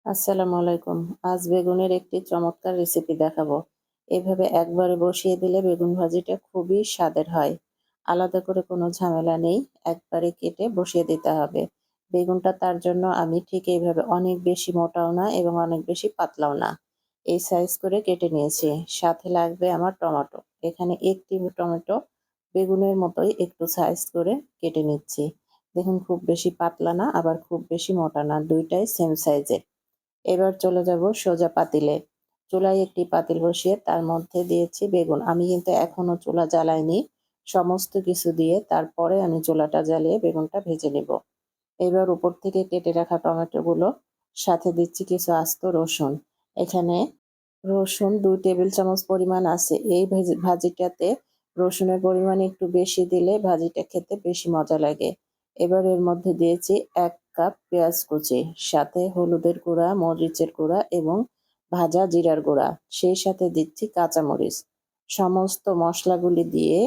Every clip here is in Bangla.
আসসালামু আলাইকুম। আজ বেগুনের একটি চমৎকার রেসিপি দেখাবো। এভাবে একবারে বসিয়ে দিলে বেগুন ভাজিটা খুবই স্বাদের হয়। আলাদা করে কোনো ঝামেলা নেই। একবারে কেটে বসিয়ে দিতে হবে। বেগুনটা তার জন্য আমি ঠিক এইভাবে অনেক বেশি মোটাও না এবং অনেক বেশি পাতলাও না। এই সাইজ করে কেটে নিয়েছি। সাথে লাগবে আমার টমেটো। এখানে ১ টি টমেটো বেগুনের মতোই একটু সাইজ করে কেটে নিচ্ছি। দেখুন খুব বেশি পাতলা না আবার খুব বেশি মোটা না, ২ টাই সেম সাইজের। এবার চলে যাব সোজা পাতিলে। চুলায় একটি পাতিল বসিয়ে তার মধ্যে দিয়েছি বেগুন। আমি কিন্তু এখনো চুলা জ্বালাইনি। সমস্ত কিছু দিয়ে তারপরে আমি চুলাটা জ্বালিয়ে বেগুনটা ভেজে নেব। এবার উপর থেকে কেটে রাখা টমেটোগুলো, সাথে দিচ্ছি কিছু আস্ত রসুন। এখানে রসুন ২ টেবিল চামচ পরিমাণ আছে। এই ভাজিটাতে রসুনের পরিমাণ একটু বেশি দিলে ভাজিটা খেতে বেশি মজা লাগে। এবার এর মধ্যে দিয়েছি ১ কাপ পেঁয়াজ কুচি, সাথে হলুদের গুঁড়া, মরিচের গুঁড়া এবং ভাজা জিরার গুঁড়া। সেই সাথে দিচ্ছি কাঁচামরিচ। সমস্ত মশলাগুলি দিয়ে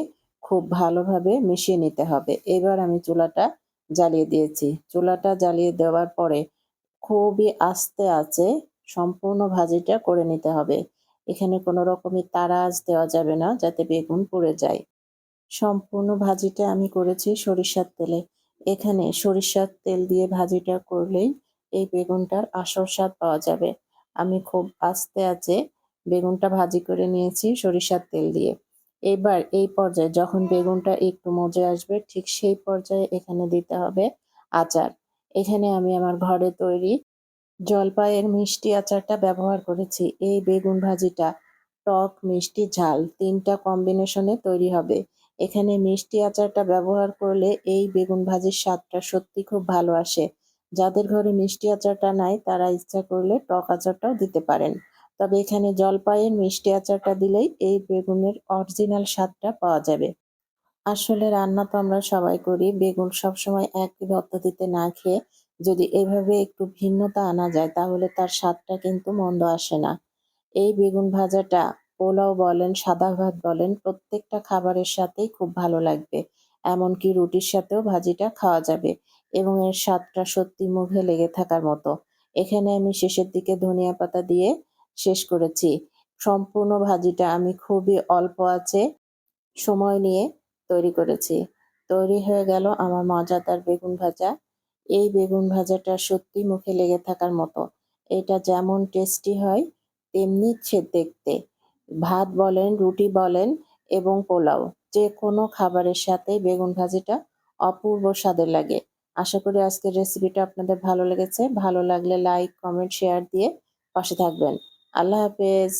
খুব ভালোভাবে মিশিয়ে নিতে হবে। এবার আমি চুলাটা জ্বালিয়ে দিয়েছি। চুলাটা জ্বালিয়ে দেওয়ার পরে খুবই আস্তে আঁচে সম্পূর্ণ ভাজিটা করে নিতে হবে। এখানে কোনো রকমের তাড়া আঁচ দেওয়া যাবে না যাতে বেগুন পুড়ে যায়। সম্পূর্ণ ভাজিটা আমি করেছি সরিষার তেলে। এখানে সরিষার তেল দিয়ে ভাজিটা করলেই এই বেগুনটার আসল স্বাদ পাওয়া যাবে। আমি খুব আস্তে আঁচে বেগুনটা ভাজি করে নিয়েছি সরিষার তেল দিয়ে। এবার এই পর্যায়ে যখন বেগুনটা একটু মজে আসবে ঠিক সেই পর্যায়ে এখানে দিতে হবে আচার। এখানে আমি আমার ঘরে তৈরি জলপাইয়ের মিষ্টি আচারটা ব্যবহার করেছি। এই বেগুন ভাজিটা টক, মিষ্টি, ঝাল ৩ টা কম্বিনেশনে তৈরি হবে। এখানে মিষ্টি আচারটা ব্যবহার করলে এই বেগুন ভাজির স্বাদটা সত্যি খুব ভালো আসে। যাদের ঘরে মিষ্টি আচারটা নাই তারা ইচ্ছা করলে টক আচারটাও দিতে পারেন। তবে এখানে জলপাইয়ের মিষ্টি আচারটা দিলেই এই বেগুনের অরিজিনাল স্বাদটা পাওয়া যাবে। আসলে রান্না তো আমরা সবাই করি। বেগুন সবসময় একই পদ্ধতিতে না খেয়ে যদি এভাবে একটু ভিন্নতা আনা যায় তাহলে তার স্বাদটা কিন্তু মন্দ আসে না। এই বেগুন ভাজাটা পোলাও বলেন, সাদা ভাত বলেন প্রত্যেকটা খাবারের সাথেই খুব ভালো লাগবে। এমনকি রুটির সাথেও ভাজিটা খাওয়া যাবে এবং এর স্বাদটা সত্যি মুখে লেগে থাকার মতো। এখানে আমি শেষের দিকে ধনিয়া পাতা দিয়ে শেষ করেছি। সম্পূর্ণ ভাজিটা আমি খুবই অল্প আঁচে সময় নিয়ে তৈরি করেছি। তৈরি হয়ে গেল আমার মজাদার বেগুন ভাজা। এই বেগুন ভাজাটা সত্যি মুখে লেগে থাকার মতো। এটা যেমন টেস্টি হয় তেমনি দেখতে। ভাত বলেন, রুটি বলেন এবং পোলাও যেকোনো খাবারের সাথেই বেগুন ভাজিটা অপূর্ব স্বাদের লাগে। আশা করি আজকের রেসিপিটা আপনাদের ভালো লেগেছে। ভালো লাগলে লাইক, কমেন্ট, শেয়ার দিয়ে পাশে থাকবেন। আল্লাহ হাফেজ।